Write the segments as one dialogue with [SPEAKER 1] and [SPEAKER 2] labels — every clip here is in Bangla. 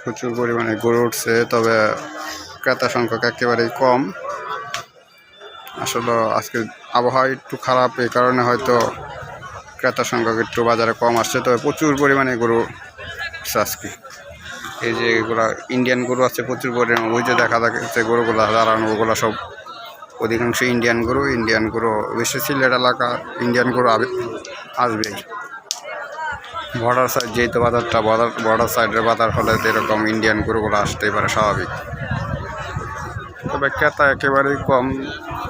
[SPEAKER 1] প্রচুর পরিমাণে গরু উঠছে, তবে ক্রেতা সংখ্যা একেবারেই কম। আসলে আজকে আবহাওয়া একটু খারাপ, এই কারণে হয়তো ক্রেতা সংখ্যা একটু বাজারে কম আসছে, তবে প্রচুর পরিমাণে গরু আজকে। এই যে এগুলা ইন্ডিয়ান গরু আছে প্রচুর পরিমাণে, ওই যে দেখা যাচ্ছে গরুগুলা দাঁড়ানো, ওগুলো সব অধিকাংশ ইন্ডিয়ান গরু বেশি সিলেট এলাকা ইন্ডিয়ান গরু আসবেই। বর্ডার সাইড যেহেতু বাজারটা বর্ডার সাইডের বাজার হলে এরকম ইন্ডিয়ান গরুগুলো আসতেই পারে স্বাভাবিক। তবে ক্রেতা একেবারেই কম,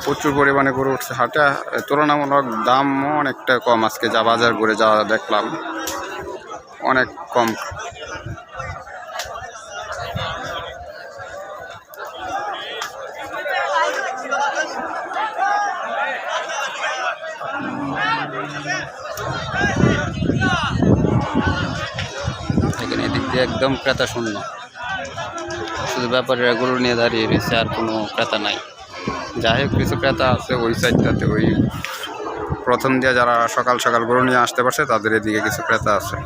[SPEAKER 1] প্রচুর পরিমাণে গরু উঠছে হাটে, তুলনামূলক দামও অনেকটা কম। আজকে যা বাজার ঘুরে যা দেখলাম অনেক কম। এখানে এদিক দিয়ে একদম ক্রেতা শূন্য, শুধু ব্যাপারীরা গরু নিয়ে দাঁড়িয়ে রয়েছে, আর কোনো ক্রেতা নাই। যাই হোক কিছু ক্রেতা আছে ওই সাইডটাতে, ওই প্রথম দিয়ে যারা সকাল সকাল গরু নিয়ে আসতে পারছে তাদের এদিকে কিছু ক্রেতা আছে।